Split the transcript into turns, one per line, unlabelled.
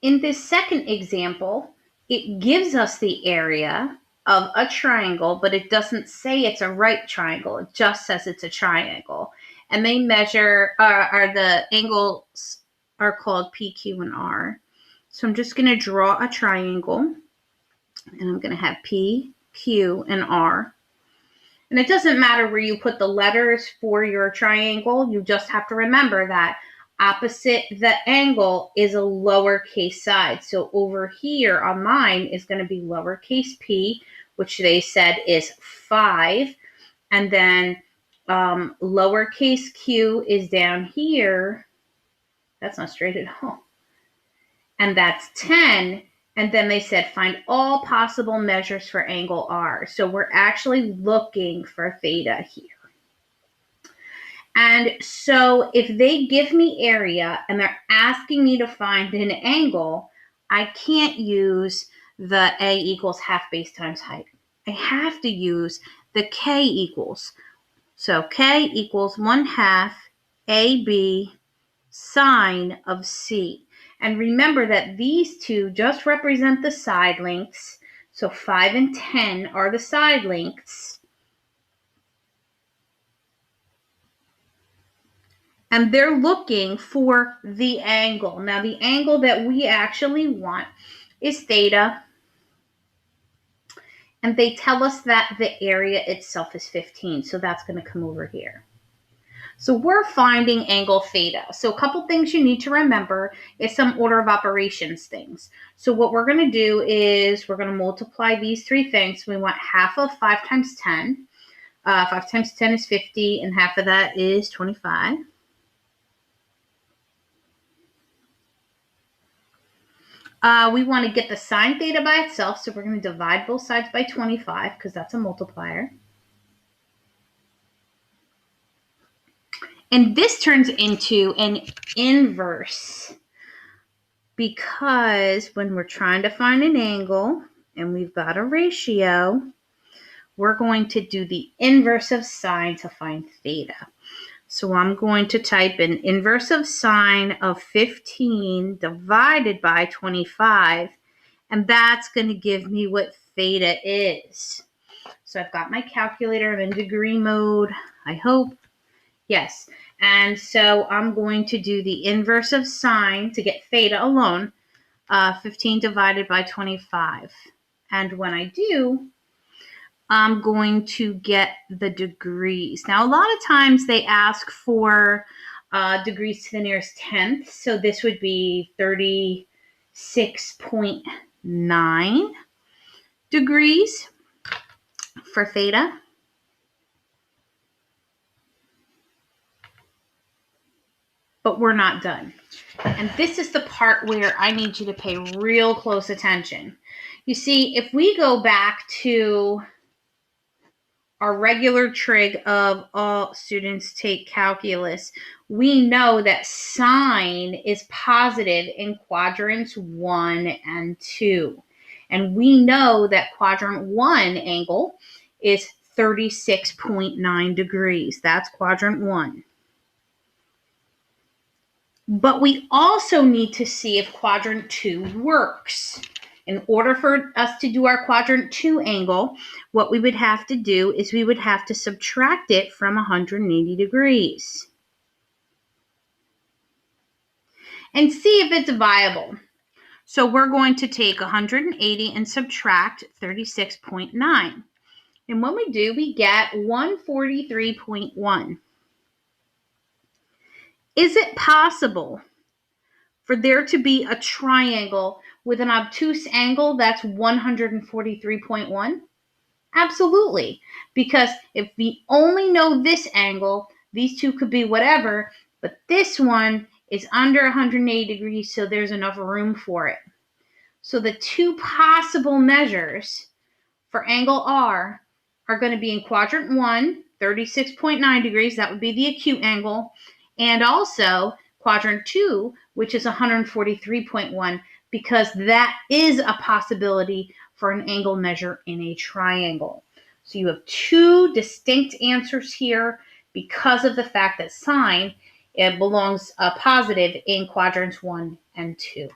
In this second example, it gives us the area of a triangle, but it doesn't say it's a right triangle. It just says it's a triangle. And they measure, the angles are called P, Q, and R. So I'm just going to draw a triangle, and I'm going to have P, Q, and R. And it doesn't matter where you put the letters for your triangle. You just have to remember that opposite the angle is a lowercase side. So over here on mine is going to be lowercase p, which they said is 5. And then lowercase q is down here. That's not straight at all. And that's 10. And then they said find all possible measures for angle R. So we're actually looking for theta here. And so if they give me area and they're asking me to find an angle, I can't use the A equals half base times height. I have to use the K equals. So K equals 1/2 AB sine of C. And remember that these two just represent the side lengths. So 5 and 10 are the side lengths. And they're looking for the angle. Now, the angle that we actually want is theta. And they tell us that the area itself is 15. So that's going to come over here. So we're finding angle theta. So a couple things you need to remember is some order of operations things. So what we're going to do is we're going to multiply these three things. We want half of 5 times 10. 5 times 10 is 50, and half of that is 25. We want to get the sine theta by itself, so we're going to divide both sides by 25 because that's a multiplier. And this turns into an inverse because when we're trying to find an angle and we've got a ratio, we're going to do the inverse of sine to find theta. So I'm going to type in inverse of sine of 15 divided by 25, and that's going to give me what theta is. So I've got my calculator. I'm in degree mode, I hope. Yes. And so I'm going to do the inverse of sine to get theta alone, 15 divided by 25. And when I do, I'm going to get the degrees. Now, a lot of times they ask for degrees to the nearest tenth. So this would be 36.9 degrees for theta. But we're not done. And this is the part where I need you to pay real close attention. You see, if we go back to our regular trig of all students take calculus, we know that sine is positive in quadrants 1 and 2. And we know that quadrant 1 angle is 36.9 degrees. That's quadrant 1. But we also need to see if quadrant 2 works. In order for us to do our quadrant 2 angle, what we would have to do is we would have to subtract it from 180 degrees. And see if it's viable. So we're going to take 180 and subtract 36.9. And when we do, we get 143.1. Is it possible for there to be a triangle with an obtuse angle that's 143.1? Absolutely. Because if we only know this angle, these two could be whatever, but this one is under 180 degrees, so there's enough room for it. So the two possible measures for angle R are going to be in quadrant 1, 36.9 degrees, that would be the acute angle, and also quadrant 2, which is 143.1, because that is a possibility for an angle measure in a triangle. So you have two distinct answers here because of the fact that sine belongs positive in quadrants 1 and 2.